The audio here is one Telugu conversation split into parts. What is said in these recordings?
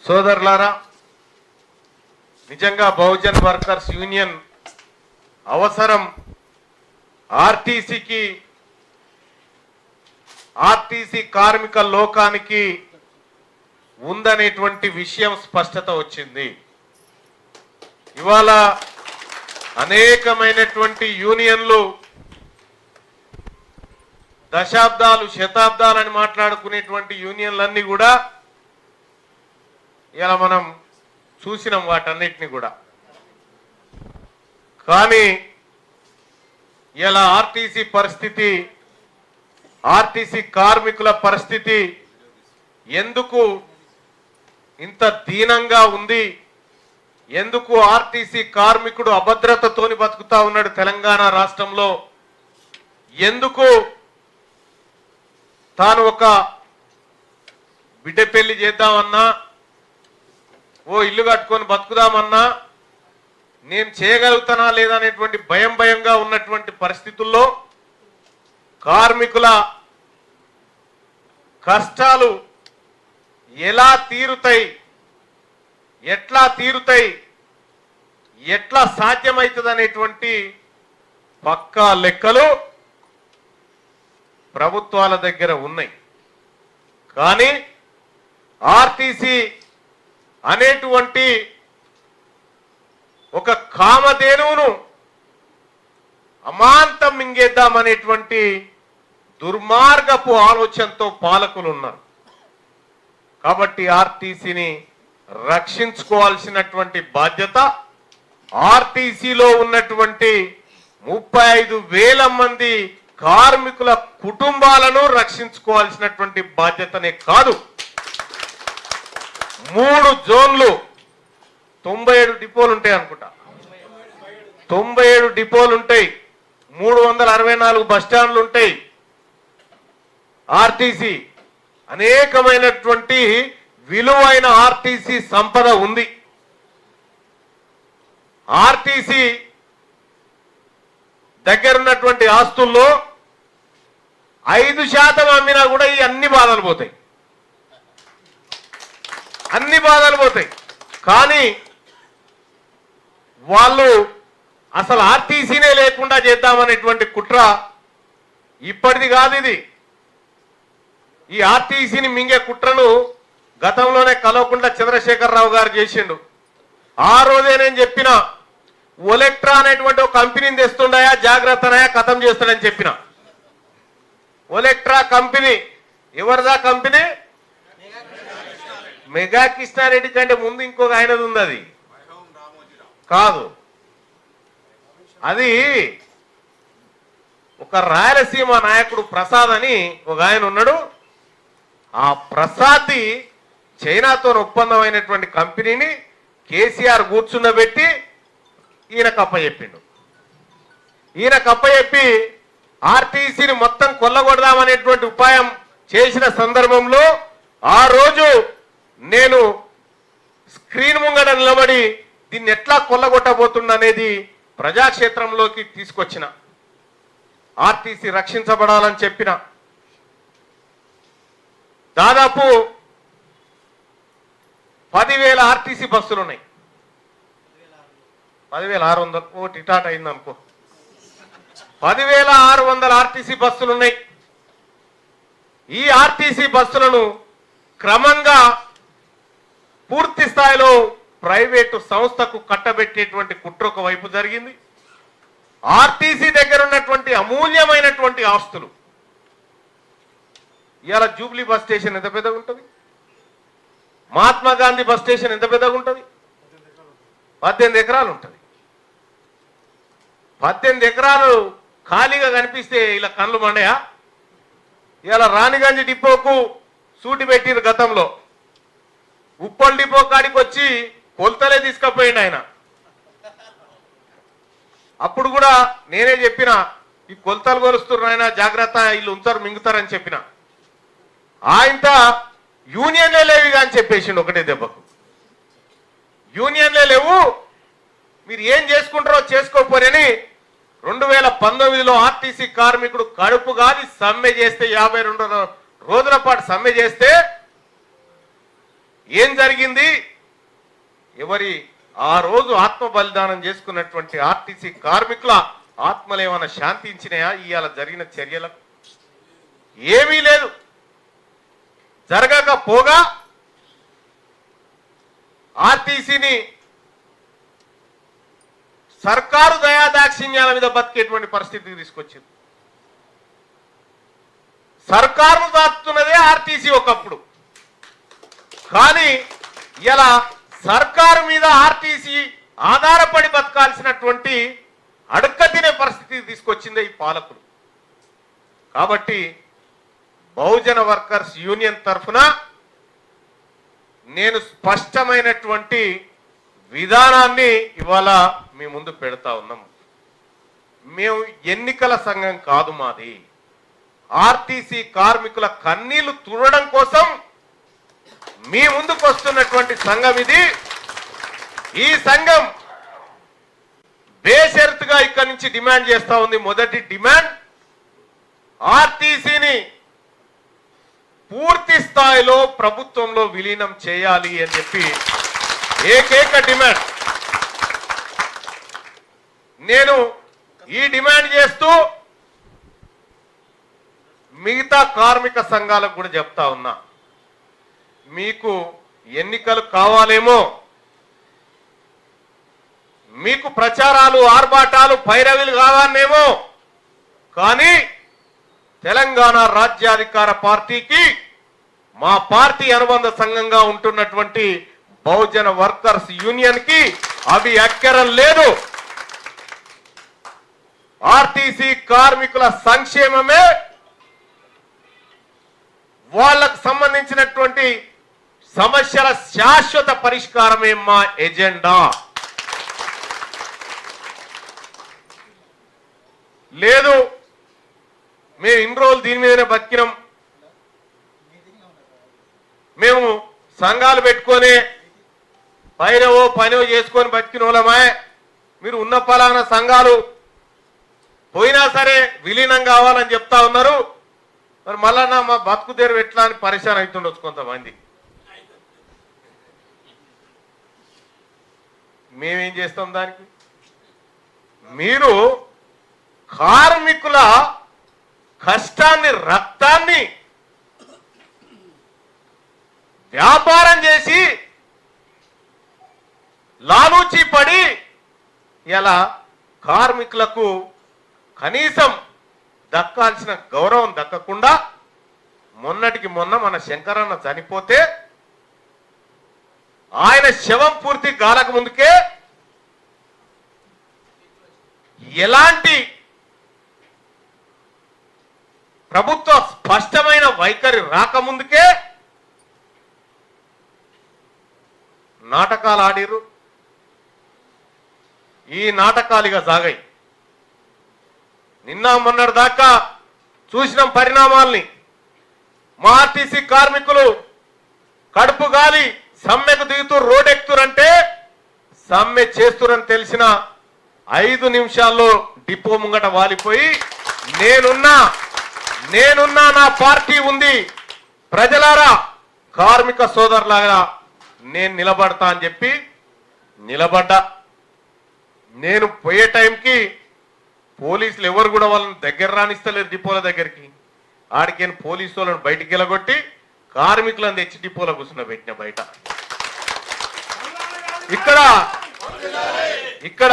సోదరులారా, నిజంగా బహుజన్ వర్కర్స్ యూనియన్ అవసరం ఆర్టీసీ కార్మిక లోకానికి ఉందనేటువంటి విషయం స్పష్టత వచ్చింది. ఇవాళ అనేకమైనటువంటి యూనియన్లు దశాబ్దాలు శతాబ్దాలని మాట్లాడుకునేటువంటి యూనియన్లన్నీ కూడా ఇలా మనం చూసినాం వాటన్నిటిని కూడా. కానీ ఇలా ఆర్టీసీ పరిస్థితి, ఆర్టీసీ కార్మికుల పరిస్థితి ఎందుకు ఇంత దీనంగా ఉంది? ఎందుకు ఆర్టీసీ కార్మికుడు అభద్రతతోని బతుకుతా ఉన్నాడు తెలంగాణ రాష్ట్రంలో? ఎందుకు తాను ఒక బిడ్డ పెళ్లి చేద్దామన్నా, ఓ ఇల్లు కట్టుకొని బతుకుదామన్నా నేను చేయగలుగుతానా లేదా అనేటువంటి భయంగా ఉన్నటువంటి పరిస్థితుల్లో కార్మికుల కష్టాలు ఎలా తీరుతాయి, ఎట్లా తీరుతాయి, ఎట్లా సాధ్యమవుతుంది అనేటువంటి పక్కా లెక్కలు ప్రభుత్వాల దగ్గర ఉన్నాయి. కానీ ఆర్టీసీ అనేటువంటి ఒక కామధేనువును అమాంతం మింగేద్దామనేటువంటి దుర్మార్గపు ఆలోచనతో పాలకులు ఉన్నారు. కాబట్టి ఆర్టీసీని రక్షించుకోవాల్సినటువంటి బాధ్యత, ఆర్టీసీలో ఉన్నటువంటి 35,000 మంది కార్మికుల కుటుంబాలను రక్షించుకోవాల్సినటువంటి బాధ్యతనే కాదు, 3 జోన్లు 97 డిపోలు ఉంటాయి అనుకుంటా, 97 డిపోలు ఉంటాయి, 364 బస్టాండ్లు ఉంటాయి. ఆర్టీసీ అనేకమైనటువంటి విలువైన ఆర్టీసీ సంపద ఉంది. ఆర్టీసీ దగ్గర ఉన్నటువంటి ఆస్తుల్లో 5% అమ్మినా కూడా ఈ అన్ని బాధలు పోతాయి, అన్ని బాధలు పోతాయి. కానీ వాళ్ళు అసలు ఆర్టీసీనే లేకుండా చేద్దామనేటువంటి కుట్ర ఇప్పటిది కాదు. ఇది ఈ ఆర్టీసీని మింగే కుట్రను గతంలోనే కల్వకుంట్ల చంద్రశేఖరరావు గారు చేసిండు. ఆ రోజే నేను చెప్పిన ఒలెక్ట్రా అనేటువంటి ఒక కంపెనీని తెస్తుండయా, జాగ్రత్తనయా, ఖతం చేస్తాడని చెప్పిన. ఒలెక్ట్రా కంపెనీ ఎవరిదా కంపెనీ? మెగా కృష్ణారెడ్డి కంటే ముందు ఇంకొక ఆయనది ఉంది. అది కాదు, అది ఒక రాయలసీమ నాయకుడు ప్రసాద్ అని ఒక ఆయన ఉన్నాడు. ఆ ప్రసాద్ చైనాతో ఒప్పందమైనటువంటి కంపెనీని కేసీఆర్ కూర్చున్నబెట్టి ఈయన కప్పచెప్పిండు. ఈయన కప్పచెప్పి ఆర్టీసీని మొత్తం కొల్లగొడదామనేటువంటి ఉపాయం చేసిన సందర్భంలో ఆ రోజు నేను స్క్రీన్ ముంగట నిలబడి దీన్ని ఎట్లా కొల్లగొట్టబోతుందనేది ప్రజాక్షేత్రంలోకి తీసుకొచ్చిన. ఆర్టీసీ రక్షించబడాలని చెప్పిన. దాదాపు 10,000 ఆర్టీసీ బస్సులు ఉన్నాయి. 10,600 ఒకటి టాటా అయింది అనుకో. 10,600 ఆర్టీసీ బస్సులు ఉన్నాయి. ఈ ఆర్టీసీ బస్సులను క్రమంగా పూర్తి స్థాయిలో ప్రైవేటు సంస్థకు కట్టబెట్టేటువంటి కుట్ర ఒక వైపు జరిగింది. ఆర్టీసీ దగ్గర ఉన్నటువంటి అమూల్యమైనటువంటి ఆస్తులు, ఇవాళ జూబ్లీ బస్ స్టేషన్ ఎంత పెద్దగా ఉంటుంది, మహాత్మా గాంధీ బస్ స్టేషన్ ఎంత పెద్దగా ఉంటుంది, 18 ఎకరాలు ఉంటుంది. 18 ఎకరాలు ఖాళీగా కనిపిస్తే ఇలా కళ్ళు మండయా? ఇలా రాణిగంజ్ డిపోకు సూటి పెట్టిరు గతంలో. ఉప్పల్ డిపో కాడికి వచ్చి కొలతలే తీసుకపోయిండు ఆయన. అప్పుడు కూడా నేనే చెప్పిన, ఈ కొలతలు కొలుస్తున్నారు ఆయన, జాగ్రత్త, వీళ్ళు ఉంచారు మింగుతారని చెప్పిన. ఆయన యూనియన్లే లేవు అని చెప్పేసిండు ఒకటే దెబ్బకు. యూనియన్లే లేవు, మీరు ఏం చేసుకుంటారో చేసుకోపోరని 2019లో ఆర్టీసీ కార్మికుడు కడుపు గాలి సమ్మె చేస్తే, 52 రోజుల పాటు సమ్మె చేస్తే ఏం జరిగింది? ఎవరి ఆ రోజు ఆత్మ బలిదానం చేసుకున్నటువంటి ఆర్టీసీ కార్మికుల ఆత్మలు ఏమైనా శాంతించినాయా? ఇవాళ జరిగిన చర్యలకు ఏమీ లేదు. జరగకపోగా ఆర్టీసీని సర్కారు దయాదాక్షిణ్యాల మీద బతికేటువంటి పరిస్థితికి తీసుకొచ్చింది. సర్కారును దాచుతున్నదే ఆర్టీసీ ఒకప్పుడు, కానీ ఇలా సర్కారు మీద ఆర్టీసీ ఆధారపడి బతకాల్సినటువంటి అడక్కతినే పరిస్థితికి తీసుకొచ్చిందే ఈ పాలకులు. కాబట్టి బహుజన వర్కర్స్ యూనియన్ తరఫున నేను స్పష్టమైనటువంటి విధానాన్ని ఇవాళ మీ ముందు పెడతా ఉన్నాం. మేము ఎన్నికల సంఘం కాదు, మాది ఆర్టీసీ కార్మికుల కన్నీళ్లు తుడవడం కోసం మీ ముందుకు వస్తున్నటువంటి సంఘం ఇది. ఈ సంఘం బేషరతుగా ఇక్కడి నుంచి డిమాండ్ చేస్తా ఉంది. మొదటి డిమాండ్, ఆర్టీసీని పూర్తి స్థాయిలో ప్రభుత్వంలో విలీనం చేయాలి అని చెప్పి ఏకైక డిమాండ్. నేను ఈ డిమాండ్ చేస్తూ మిగతా కార్మిక సంఘాలకు కూడా చెప్తా ఉన్నా, మీకు ఎన్నికలు కావాలేమో, మీకు ప్రచారాలు, ఆర్భాటాలు, పైరవీలు కావాలేమో, కానీ తెలంగాణ రాజ్యాధికార పార్టీకి మా పార్టీ అనుబంధ సంఘంగా ఉంటున్నటువంటి బహుజన వర్కర్స్ యూనియన్ కి అవి అక్కరం లేదు. ఆర్టీసీ కార్మికుల సంక్షేమమే, వాళ్ళకు సంబంధించినటువంటి సమస్యల శాశ్వత పరిష్కారమే మా ఎజెండా. లేదు మేము ఇన్ని రోజులు దీని మీదనే బతికినాం, మేము సంఘాలు పెట్టుకొని పైనవో పనివో చేసుకొని బతికిన వాళ్ళమే, మీరు ఉన్న పలానా సంఘాలు పోయినా సరే విలీనం కావాలని చెప్తా ఉన్నారు, మరి మళ్ళా మా బతుకు తెరువు ఎట్లా అని పరిశాన్ అవుతుండొచ్చు కొంతమంది. మేమేం చేస్తాం దానికి? మీరు కార్మికుల కష్టాన్ని, రక్తాన్ని వ్యాపారం చేసి లాలూచి పడి ఇలా కార్మికులకు కనీసం దక్కాల్సిన గౌరవం దక్కకుండా, మొన్నటికి మొన్న మన శంకరన్న చనిపోతే ఆయన శవం పూర్తి కాలక ముందుకే ఎలాంటి ప్రభుత్వ స్పష్టమైన వైఖరి రాకముందుకే నాటకాలు ఆడిరు. ఈ నాటకాలుగా సాగాయి. నిన్న మొన్నటి దాకా చూసిన పరిణామాల్ని, మా ఆర్టీసీ కార్మికులు కడుపు గాలి సమ్మెకు దిగుతూ రోడ్ ఎక్కుతురంటే సమ్మె చేస్తురని తెలిసిన 5 నిమిషాల్లో డిపో ముంగట వాలిపోయి నేనున్నా నా పార్టీ ఉంది, ప్రజలారా కార్మిక సోదరులాగా నేను నిలబడతా అని చెప్పి నిలబడ్డా. నేను పోయే టైంకి పోలీసులు ఎవరు కూడా వాళ్ళని దగ్గర రానిస్తలేరు డిపోల దగ్గరికి. ఆడికి పోలీసు వాళ్ళని బయటికి వెళ్ళగొట్టి కార్మికులను తెచ్చి డిపోలో కూర్చున్న పెట్టిన బయట. ఇక్కడ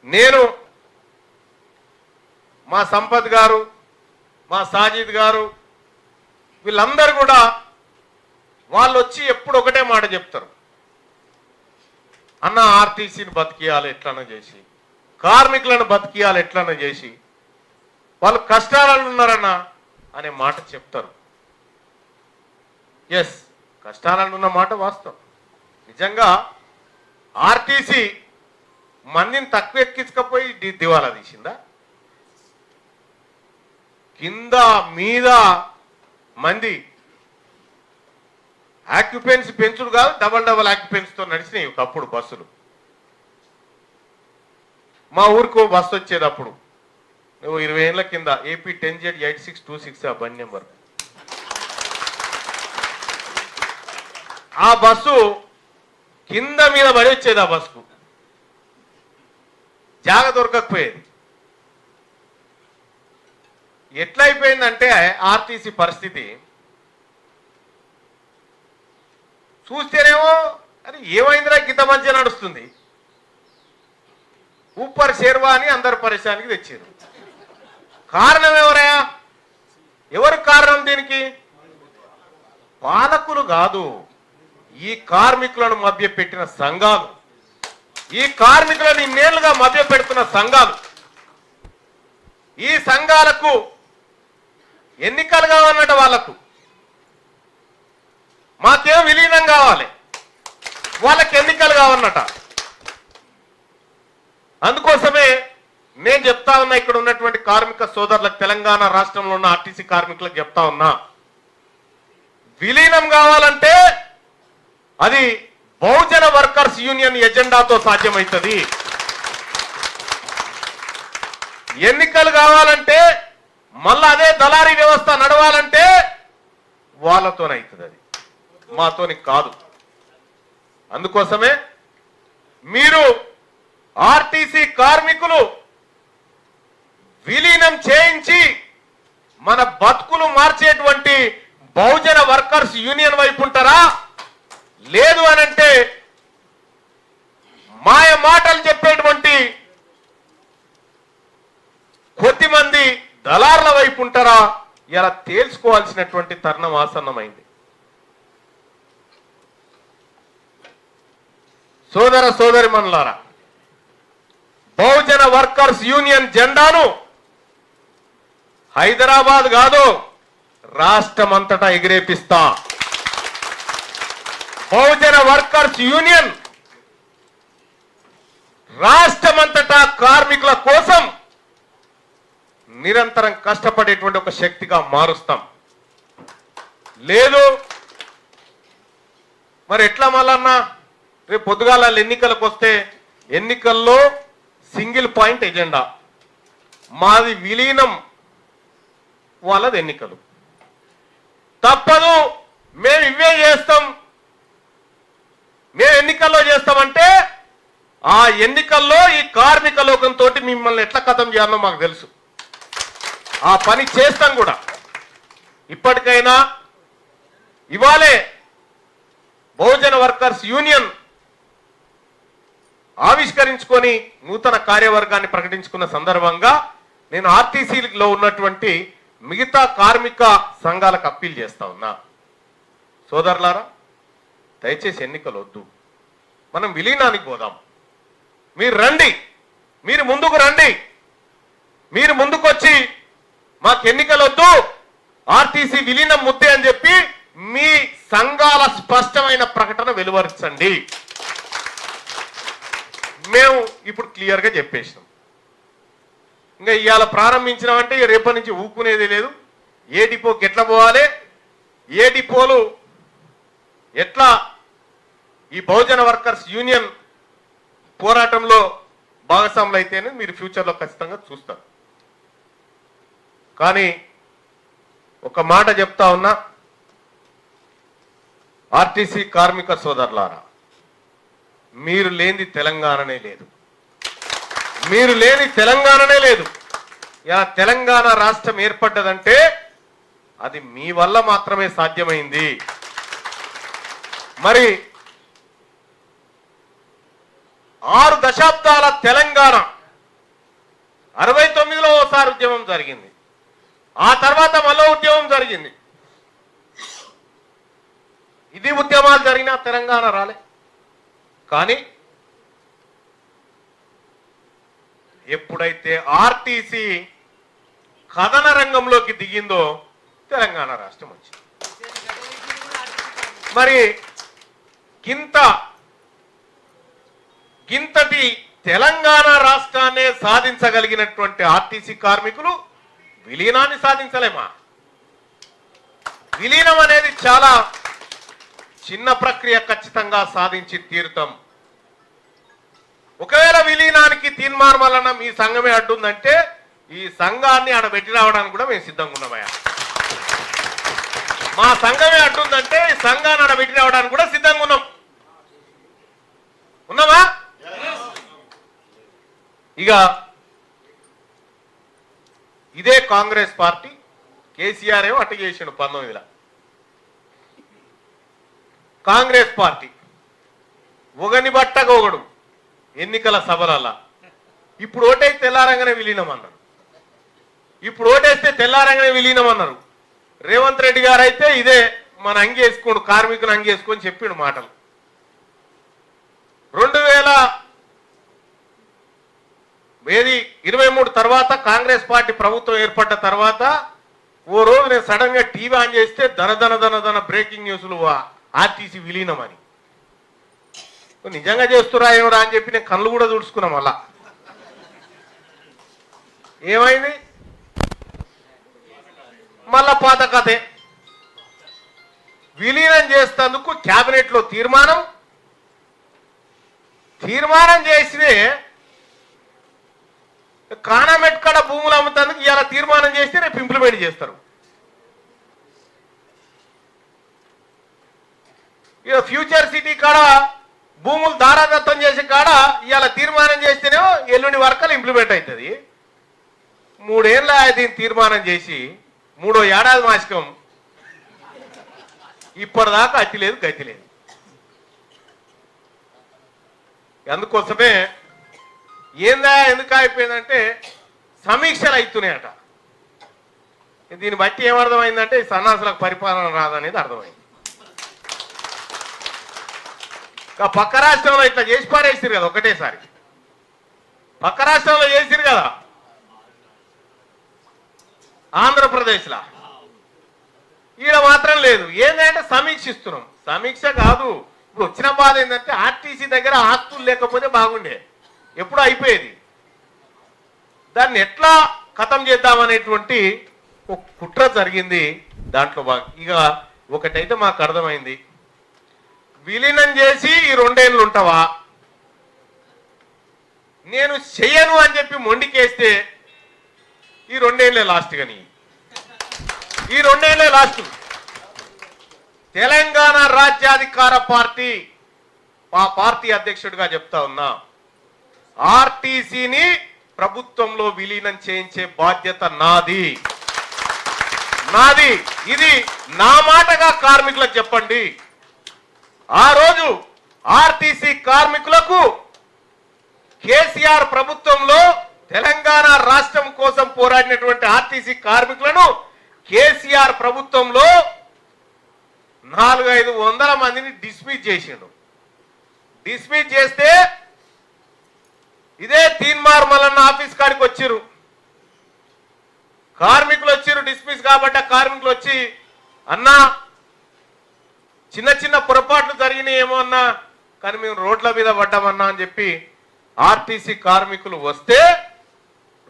నేను, మా సంపత్ గారు, మా సాజిద్ గారు, వీళ్ళందరూ కూడా వాళ్ళు వచ్చి ఎప్పుడు ఒకటే మాట చెప్తారు, అన్న ఆర్టీసీని బతికియాలి ఎట్లన్నా చేసి, కార్మికులను బతికియాలి ఎట్లన్నా చేసి, వాళ్ళు కష్టాలలో ఉన్నారన్న అనే మాట చెప్తారు. ఎస్, కష్టాలలో ఉన్న మాట వాస్తవం. నిజంగా ఆర్టీసీ మందిని తక్కువ ఎక్కించకపోయి దివాలా తీసిందా? కింద మీద మంది ఆక్యుపెన్సీ పెంచుడు కాదు, డబల్ ఆక్యుపెన్సీతో నడిచినాయి ఒకప్పుడు బస్సులు. మా ఊరికి బస్సు వచ్చేటప్పుడు 20 ఏళ్ల కింద AP 10Z 8626 ఆ బండి నెంబర్. ఆ బస్సు కింద మీద పడి వచ్చేది. ఆ బస్సుకు జాగ దొరకకపోయేది. ఎట్లయిపోయిందంటే ఆర్టీసీ పరిస్థితి చూస్తేనేమో అది ఏమైందిరా గిత మంచిగా నడుస్తుంది, ఊపర్ షేర్వా అని అందరు పరిశ్రమకి తెచ్చారు. కారణం ఎవరయ్యా? ఎవరు కారణం దీనికి? పాలకులు కాదు, ఈ కార్మికులను మభ్యపెట్టిన సంఘాలు, ఈ కార్మికులను ఇన్నేళ్లుగా మభ్యపెడుతున్న సంఘాలు. ఈ సంఘాలకు ఎన్నికలు కావాలన్నట, వాళ్లకు మాకేం విలీనం కావాలి, వాళ్ళకి ఎన్నికలు కావాలన్నట. అందుకోసమే నేను చెప్తా ఉన్నా, ఇక్కడ ఉన్నటువంటి కార్మిక సోదరులకు, తెలంగాణ రాష్ట్రంలో ఉన్న ఆర్టీసీ కార్మికులకు చెప్తా ఉన్నా, విలీనం కావాలంటే అది బహుజన వర్కర్స్ యూనియన్ ఎజెండాతో సాధ్యమవుతుంది. ఎన్నికలు కావాలంటే మళ్ళా అదే దళారీ వ్యవస్థ నడవాలంటే వాళ్ళతోనవుతుంది, అది మాతోని కాదు. అందుకోసమే మీరు ఆర్టీసీ కార్మికులు విలీనం చేయించి మన బతుకులు మార్చేటువంటి బహుజన వర్కర్స్ యూనియన్ వైపు ఉంటారా? లేదు అనంటే మాయ మాటలు చెప్పేటువంటి కొద్దిమంది దళార్ల వైపు ఉంటారా? ఇలా తేల్చుకోవాల్సినటువంటి తరుణం ఆసన్నమైంది. సోదర సోదరిమణులారా, బహుజన వర్కర్స్ యూనియన్ జెండాను హైదరాబాద్ కాదు, రాష్ట్రమంతటా ఎగిరేపిస్తా. బహుజన వర్కర్స్ యూనియన్ రాష్ట్రమంతటా కార్మికుల కోసం నిరంతరం కష్టపడేటువంటి ఒక శక్తిగా మారుస్తాం. లేదు మరి ఎట్లా మళ్ళన్నా రేపు పొద్దుగాల ఎన్నికలకు వస్తే ఎన్నికల్లో సింగిల్ పాయింట్ ఎజెండా, మాది విలీనం, వాళ్ళది ఎన్నికలు. తప్పదు, మేము ఇవే చేస్తాం, మేము ఎన్నికల్లో చేస్తామంటే ఆ ఎన్నికల్లో ఈ కార్మిక లోకంతో మిమ్మల్ని ఎట్లా ఖతం చేయాలో మాకు తెలుసు. ఆ పని చేస్తాం కూడా. ఇప్పటికైనా ఇవాళే బహుజన వర్కర్స్ యూనియన్ ఆవిష్కరించుకొని నూతన కార్యవర్గాన్ని ప్రకటించుకున్న సందర్భంగా నేను ఆర్టీసీలో ఉన్నటువంటి మిగతా కార్మిక సంఘాలకు అప్పీల్ చేస్తా ఉన్నా. సోదరులారా, దయచేసి ఎన్నికలు వద్దు, మనం విలీనానికి పోదాం. మీరు రండి, మీరు ముందుకు రండి, మీరు ముందుకొచ్చి మాకు ఎన్నికలు వద్దు, ఆర్టీసీ విలీనం ముద్దే అని చెప్పి మీ సంఘాల స్పష్టమైన ప్రకటన వెలువరించండి. మేము ఇప్పుడు క్లియర్గా చెప్పేసినాం. ఇంకా ఇవాళ ప్రారంభించినామంటే రేపటి నుంచి ఊపుకునేది లేదు. ఏ డిపోకి ఎట్లా పోవాలి, ఏ డిపోలు ఎట్లా ఈ బహుజన వర్కర్స్ యూనియన్ పోరాటంలో భాగస్వాములు అయితేనే మీరు ఫ్యూచర్లో ఖచ్చితంగా చూస్తారు. కానీ ఒక మాట చెప్తా ఉన్నా, ఆర్టీసీ కార్మిక సోదరులారా, మీరు లేని తెలంగాణనే లేదు, మీరు లేని తెలంగాణనే లేదు. ఇలా తెలంగాణ రాష్ట్రం ఏర్పడ్డదంటే అది మీ వల్ల మాత్రమే సాధ్యమైంది. మరి 6 దశాబ్దాల తెలంగాణ, 69లో ఓసారి ఉద్యమం జరిగింది, ఆ తర్వాత మళ్ళీ ఉద్యమం జరిగింది. ఇది ఉద్యమాలు జరిగినా తెలంగాణ రాలే. కానీ ఎప్పుడైతే ఆర్టీసీ కథన రంగంలోకి దిగిందో తెలంగాణ రాష్ట్రం వచ్చింది. మరి గింతటి తెలంగాణ రాష్ట్రాన్ని సాధించగలిగినటువంటి ఆర్టీసీ కార్మికులు విలీనాన్ని సాధించలేమా? విలీనం అనేది చాలా చిన్న ప్రక్రియ, ఖచ్చితంగా సాధించి తీరుతాం. ఒకవేళ విలీనానికి తీర్మానం వలన మీ సంఘమే అడ్డుందంటే ఈ సంఘాన్ని ఆడ పెట్టి రావడానికి కూడా మేము సిద్ధంగా ఉన్నామయ్యా. మా సంఘమే అడ్డుందంటే ఈ సంఘాన్ని అడబెట్టి రావడానికి కూడా సిద్ధంగా ఉన్నామా? ఇక ఇదే కాంగ్రెస్ పార్టీ కేసీఆర్ ఏమో అట్ట చేసిండు 19లో. కాంగ్రెస్ పార్టీ ఒకని బట్టగా ఒకడు ఎన్నికల సభలల్లా ఇప్పుడు ఓటేస్తే తెల్లారంగానే విలీనం అన్నారు. ఇప్పుడు ఓటేస్తే తెల్లారంగానే విలీనం అన్నారు. రేవంత్ రెడ్డి గారు అయితే ఇదే మన అంగేసుకోండు కార్మికులు అంగేసుకొని చెప్పిండు మాటలు. 2023 తర్వాత కాంగ్రెస్ పార్టీ ప్రభుత్వం ఏర్పడ్డ తర్వాత ఓ రోజు నేను సడన్ గా టీవీ ఆన్ చేస్తే ధన బ్రేకింగ్ న్యూస్లు ఆర్టీసీ విలీనం అని. నిజంగా చేస్తురా ఏమరా అని చెప్పి నేను కళ్ళు కూడా తుడుచుకున్నాం. మళ్ళా ఏమైంది? మళ్ళా పాత కథే. విలీనం చేసేందుకు క్యాబినెట్ లో తీర్మానం చేసినే కానామెట్ కాడ భూములు అమ్ముతందుకు ఇలా తీర్మానం చేస్తే రేపు ఇంప్లిమెంట్ చేస్తారు. ఇక ఫ్యూచర్ సిటీ కాడ భూములు దారాదత్తం చేసే కాడ ఇవాళ తీర్మానం చేస్తేనేమో ఎల్లుండి వరకు ఇంప్లిమెంట్ అవుతుంది. 3 ఏళ్ళ దీన్ని తీర్మానం చేసి 3వ ఏడాది మాసికం ఇప్పటిదాకా అతి లేదు గతి లేదు. అందుకోసమే ఎందుకు అయిపోయిందంటే సమీక్షలు అవుతున్నాయట. దీన్ని బట్టి ఏమర్థమైందంటే ఈ సన్నాసులకు పరిపాలన రాదనేది అర్థమైంది. పక్క రాష్ట్రంలో ఇట్లా చేసి పారేసారు కదా ఒకటేసారి. పక్క రాష్ట్రంలో చేసిరు కదా ఆంధ్రప్రదేశ్లో. ఈడ మాత్రం లేదు. ఏంటంటే సమీక్షిస్తున్నాం. సమీక్ష కాదు. ఇప్పుడు వచ్చిన బాధ ఏంటంటే ఆర్టీసీ దగ్గర ఆస్తులు లేకపోతే బాగుండే, ఎప్పుడూ అయిపోయేది. దాన్ని ఎట్లా ఖతం చేద్దామనేటువంటి ఒక కుట్ర జరిగింది దాంట్లో. ఇక ఒకటైతే మాకు అర్థమైంది, విలీనం చేసి ఈ 2 ఏళ్ళు ఉంటావా, నేను చెయ్యను అని చెప్పి మొండికేస్తే ఈ 2 ఏళ్ళే లాస్ట్. కానీ ఈ 2 ఏళ్ళే లాస్ట్. తెలంగాణ రాజ్యాధికార పార్టీ ఆ పార్టీ అధ్యక్షుడిగా చెప్తా ఉన్నా, ఆర్టీసీని ప్రభుత్వంలో విలీనం చేయించే బాధ్యత నాది. ఇది నా మాటగా కార్మికులకు చెప్పండి. ఆ రోజు ఆర్టీసీ కార్మికులకు కేసీఆర్ ప్రభుత్వంలో తెలంగాణ రాష్ట్రం కోసం పోరాడినటువంటి ఆర్టీసీ కార్మికులను కేసీఆర్ ప్రభుత్వంలో 400-500 మందిని డిస్మిస్ చేసిండు. డిస్మిస్ చేస్తే ఇదే తీన్మార్ మల్లన్న ఆఫీస్ కాడికి వచ్చిర్రు కార్మికులు. డిస్మిస్ కాబట్టి కార్మికులు వచ్చి, అన్నా చిన్న పొరపాట్లు జరిగినాయేమో అన్నా, కానీ మేము రోడ్ల మీద పడ్డామన్నా అని చెప్పి ఆర్టీసీ కార్మికులు వస్తే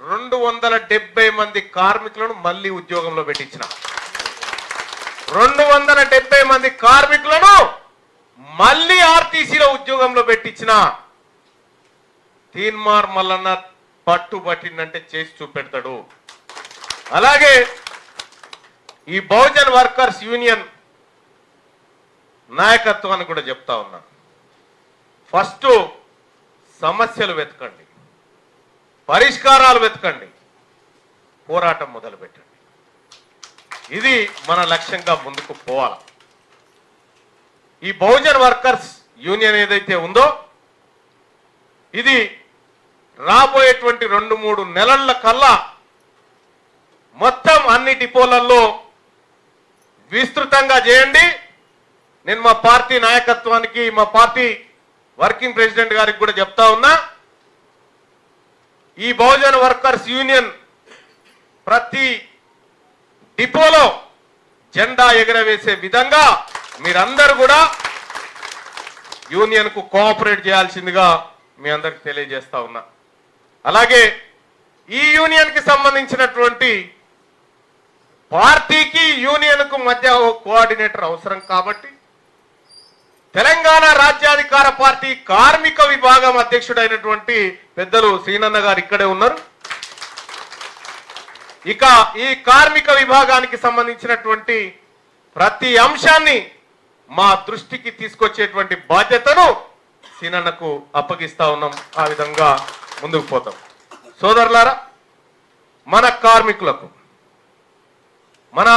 270 మంది కార్మికులను మళ్ళీ ఉద్యోగంలో పెట్టించిన. 270 మంది కార్మికులను మళ్ళీ ఆర్టీసీలో ఉద్యోగంలో పెట్టించిన తీన్మార్ మల్లన్న పట్టుబట్టిందంటే చేసి చూపెడతాడు. అలాగే ఈ బహుజన్ వర్కర్స్ యూనియన్ నాయకత్వాన్ని కూడా చెప్తా ఉన్నా, ఫస్ట్ సమస్యలు వెతకండి, పరిష్కారాలు వెతకండి, పోరాటం మొదలు పెట్టండి. ఇది మన లక్ష్యంగా ముందుకు పోవాలి. ఈ బహుజన్ వర్కర్స్ యూనియన్ ఏదైతే ఉందో ఇది రాబోయేటువంటి 2-3 నెలల కల్లా మొత్తం అన్ని డిపోలలో విస్తృతంగా చేయండి. నేను మా పార్టీ నాయకత్వానికి, మా పార్టీ వర్కింగ్ ప్రెసిడెంట్ గారికి కూడా చెప్తా ఉన్నా, ఈ బహుజన్ వర్కర్స్ యూనియన్ ప్రతి డిపోలో జెండా ఎగరవేసే విధంగా మీరందరూ కూడా యూనియన్ కు కోఆపరేట్ చేయాల్సిందిగా మీ అందరికి తెలియజేస్తా ఉన్నా. అలాగే ఈ యూనియన్ కి సంబంధించినటువంటి పార్టీకి యూనియన్ కు మధ్య కోఆర్డినేటర్ అవసరం కాబట్టి తెలంగాణ రాజ్యాధికార పార్టీ కార్మిక విభాగం అధ్యక్షుడైనటువంటి పెద్దలు శ్రీనన్న గారు ఇక్కడే ఉన్నారు. ఇక ఈ కార్మిక విభాగానికి సంబంధించినటువంటి ప్రతి అంశాన్ని మా దృష్టికి తీసుకొచ్చేటువంటి బాధ్యతను సీనన్నకు అప్పగిస్తా ఉన్నాం. ఆ విధంగా ముందుకు పోతాం. సోదరులారా, మన కార్మికులకు, మన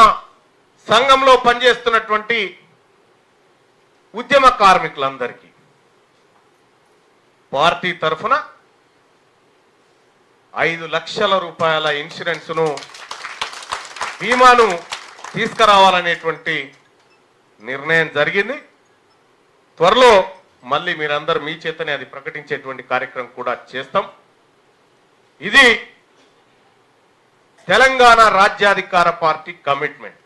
సంఘంలో పనిచేస్తున్నటువంటి ఉద్యమ కార్మికులందరికీ పార్టీ తరఫున 5 లక్షల రూపాయల ఇన్సూరెన్స్ను, బీమాను తీసుకురావాలనేటువంటి నిర్ణయం జరిగింది. త్వరలో మళ్ళీ మీరందరూ మీ చేతనే అది ప్రకటించేటువంటి కార్యక్రమం కూడా చేస్తాం. ఇది తెలంగాణ రాజ్యాధికార పార్టీ కమిట్మెంట్.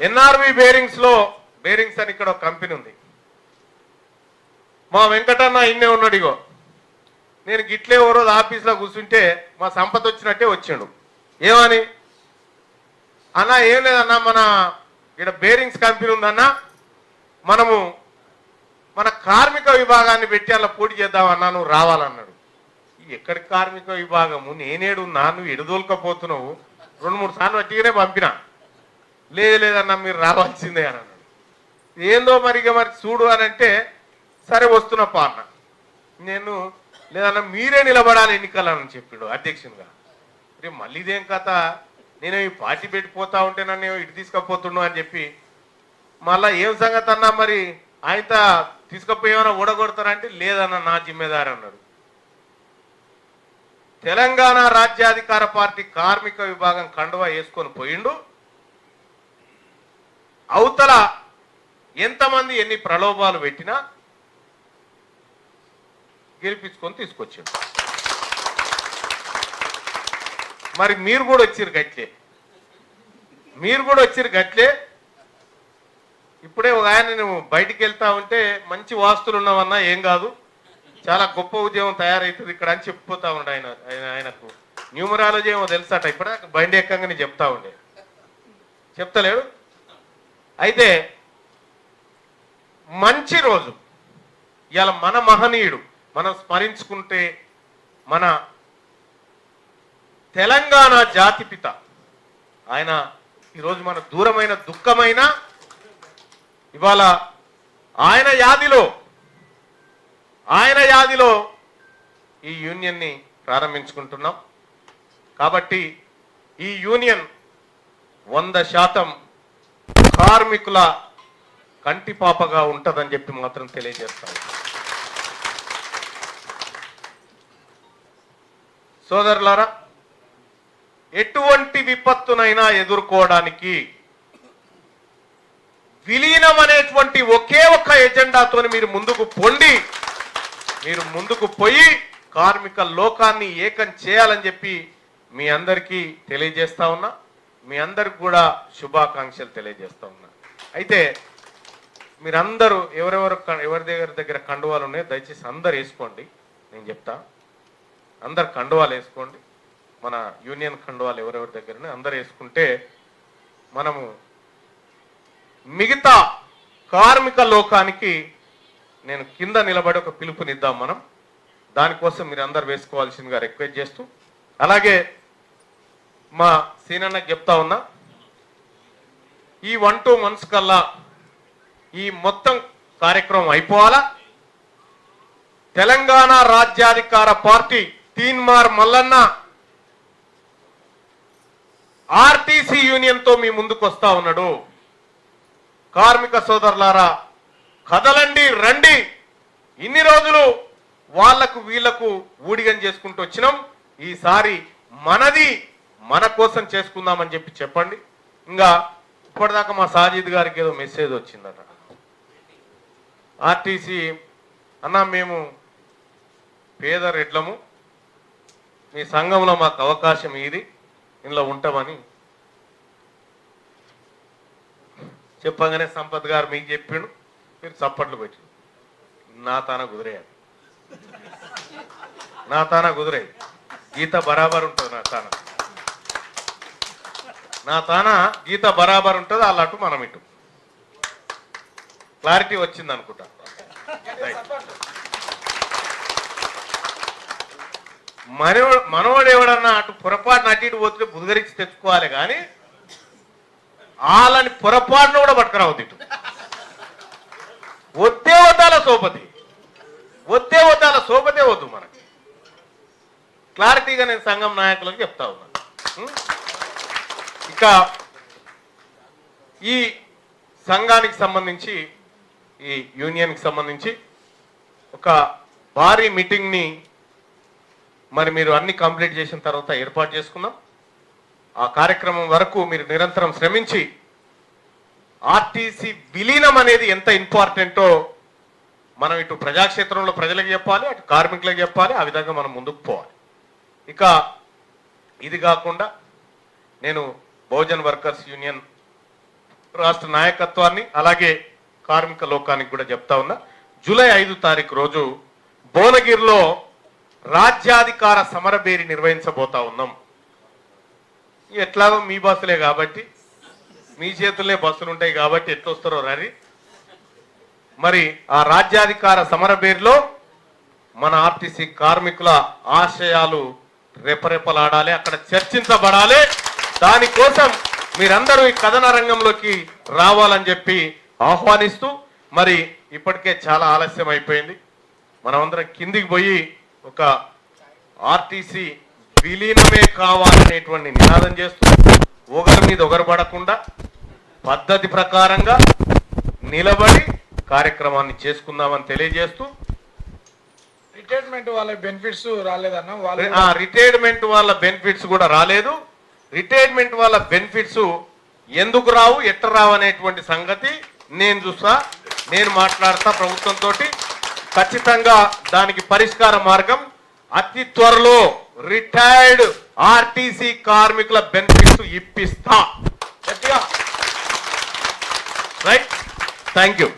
ఎన్ఆర్వి బేరింగ్స్ అని ఇక్కడ ఒక కంపెనీ ఉంది. మా వెంకటన్న ఇన్నే ఉన్నాడు. ఇగో నేను గిట్లే ఓ రోజు ఆఫీస్లో కూర్చుంటే మా సంపద వచ్చినట్టే వచ్చిండు. ఏమని అన్నా, ఏం లేదన్నా, మన ఇక్కడ బేరింగ్స్ కంపెనీ ఉందన్నా, మనము మన కార్మిక విభాగాన్ని పెట్టి అలా పోటీ చేద్దామన్నా, నువ్వు రావాలన్నాడు. ఎక్కడి కార్మిక విభాగము, నేనేడున్నా, నువ్వు ఎడదోలుకపోతున్నావు, 2-3 సార్లు వట్టిగానే పంపినా. లేదన్నా మీరు రావాల్సిందే అని అన్నాడు. ఏందో మరి చూడు అని అంటే, సరే వస్తున్నప్ప అన్న. నేను లేదన్నా మీరే నిలబడాలి ఎన్నికలని చెప్పిండు అధ్యక్షునిగా. రేపు మళ్ళీ ఇదేం కథ, నేను ఈ పార్టీ పెట్టిపోతా ఉంటే నన్ను ఇటు తీసుకపోతున్నావు అని చెప్పి, మళ్ళా ఏం సంగతి అన్నా, మరి ఆయన తీసుకపోయేమైనా ఊడగొడతారంటే లేదన్న నా జిమ్మేదారి అన్నాడు. తెలంగాణ రాజ్యాధికార పార్టీ కార్మిక విభాగం కండువా వేసుకొని పోయిండు. అవతల ఎంతమంది ఎన్ని ప్రలోభాలు పెట్టినా గెలిపించుకొని తీసుకొచ్చాడు. మరి మీరు కూడా వచ్చిరు గట్లే. ఇప్పుడే ఒక ఆయన, నువ్వు బయటికి వెళ్తా ఉంటే మంచి వాస్తులు ఉన్నావన్నా, ఏం కాదు, చాలా గొప్ప ఉద్యోగం తయారవుతుంది ఇక్కడ అని చెప్పిపోతా ఉండే ఆయనకు న్యూమరాలజీ ఏమో తెలుసట. ఇప్పుడు బండి ఎక్కంగానే చెప్తా ఉండే, చెప్తలేడు. అయితే మంచి రోజు ఇవాళ, మన మహనీయుడు మనం స్మరించుకుంటే, మన తెలంగాణ జాతిపిత ఆయన ఈరోజు మన దూరమైన దుఃఖమైన, ఇవాళ ఆయన యాదిలో ఈ యూనియన్ని ప్రారంభించుకుంటున్నాం. కాబట్టి ఈ యూనియన్ 100% కార్మికుల కంటిపాపగా ఉంటుందని చెప్పి మాత్రం తెలియజేస్తాను. సోదరులారా, ఎటువంటి విపత్తునైనా ఎదుర్కోవడానికి విలీనం అనేటువంటి ఒకే ఒక్క ఎజెండాతో మీరు ముందుకు పోయి కార్మిక లోకాన్ని ఏకం చేయాలని చెప్పి మీ అందరికీ తెలియజేస్తా ఉన్నా. మీ అందరికి కూడా శుభాకాంక్షలు తెలియజేస్తా ఉన్నా. అయితే మీరందరూ ఎవరి దగ్గర కండువాలు ఉన్నాయో దయచేసి అందరు వేసుకోండి. నేను చెప్తా, అందరు కండువాలు వేసుకోండి. మన యూనియన్ కండువాలు ఎవరెవరి దగ్గర అందరు వేసుకుంటే మనము మిగతా కార్మిక లోకానికి నేను కింద నిలబడి ఒక పిలుపునిద్దాం. మనం దానికోసం మీరు అందరు వేసుకోవాల్సిందిగా రిక్వెస్ట్ చేస్తూ, అలాగే మా సీనన్నకి చెప్తా ఉన్నా, ఈ 1-2 months కల్లా ఈ మొత్తం కార్యక్రమం అయిపోవాలా. తెలంగాణ రాజ్యాధికార party Teenmar Mallanna RTC union తో మీ ముందుకు వస్తా ఉన్నాడు. కార్మిక సోదరులారా, కదలండి, రండి. ఇన్ని రోజులు వాళ్లకు వీళ్లకు ఊడిగం చేసుకుంటూ వచ్చినాం. ఈసారి మనది మన కోసం చేసుకుందామని చెప్పండి. ఇంకా ఇప్పటిదాకా మా సాజిద్ గారికి ఏదో మెసేజ్ వచ్చిందట. ఆర్టీసీ అన్న, మేము పేద రెడ్లము, మీ సంఘంలో మాకు అవకాశం ఇది, ఇందులో ఉంటామని చెప్పగానే సంపత్ గారు మీకు చెప్పిండు, మీరు చప్పట్లు పెట్టి నా తాన కుదిరేది. గీత బరాబర్ ఉంటుంది. నా తాన గీత బరాబర్ ఉంటుంది. అల్లట్టు మనం ఇటు క్లారిటీ వచ్చింది అనుకుంటా. మనోడు ఎవడన్నా అటు పొరపాటున అటు ఇటు పోతే బుధగరించి తెచ్చుకోవాలి, కానీ వాళ్ళని పొరపాటును కూడా పట్టుకురావద్దు ఇటు. వద్దే వద్దాల సోపతి వద్దు మనకి. క్లారిటీగా నేను సంఘం నాయకులకు చెప్తా ఉన్నాను. ఇక ఈ సంఘానికి సంబంధించి ఈ యూనియన్కి సంబంధించి ఒక భారీ మీటింగ్ని మరి మీరు అన్ని కంప్లీట్ చేసిన తర్వాత ఏర్పాటు చేసుకుందాం. ఆ కార్యక్రమం వరకు మీరు నిరంతరం శ్రమించి ఆర్టీసీ విలీనం అనేది ఎంత ఇంపార్టెంటో మనం ఇటు ప్రజాక్షేత్రంలో ప్రజలకు చెప్పాలి, అటు కార్మికులకు చెప్పాలి. ఆ విధంగా మనం ముందుకు పోవాలి. ఇక ఇది కాకుండా నేను బహుజన్ వర్కర్స్ యూనియన్ రాష్ట్ర నాయకత్వాన్ని అలాగే కార్మిక లోకానికి కూడా చెప్తా ఉన్నా. జూలై 5 తారీఖు రోజు భువనగిరిలో రాజ్యాధికార సమరబేరి నిర్వహించబోతా ఉన్నాం. ఎట్లాగో మీ బస్సులే కాబట్టి, మీ చేతుల్లో బస్సులు ఉంటాయి కాబట్టి ఎట్లొస్తారో రరి. మరి ఆ రాజ్యాధికార సమరబేరిలో మన ఆర్టీసీ కార్మికుల ఆశయాలు రెపరెపలాడాలి, అక్కడ చర్చించబడాలి. దానికోసం మీరందరూ ఈ కథన రంగంలోకి రావాలని చెప్పి ఆహ్వానిస్తూ, మరి ఇప్పటికే చాలా ఆలస్యం అయిపోయింది. మనమందరం కిందికి పోయి ఒక ఆర్టీసీ విలీనమే కావాలనేటువంటి నినాదం చేస్తూ ఒకరి మీద ఒకరు పడకుండా పద్ధతి ప్రకారంగా నిలబడి కార్యక్రమాన్ని చేసుకుందామని తెలియజేస్తూ, రిటైర్మెంట్ వాళ్ళ బెనిఫిట్స్ రాలేదన్న, రిటైర్మెంట్ వాళ్ళ బెనిఫిట్స్ కూడా రాలేదు. రిటైర్మెంట్ వాళ్ళ బెనిఫిట్స్ ఎందుకు రావు, ఎట్లా రావు అనేటువంటి సంగతి నేను చూస్తా, నేను మాట్లాడతా ప్రభుత్వంతో. ఖచ్చితంగా దానికి పరిష్కార మార్గం అతి త్వరలో రిటైర్డ్ ఆర్టీసీ కార్మికుల బెనిఫిట్స్ ఇప్పిస్తా. Right, thank you.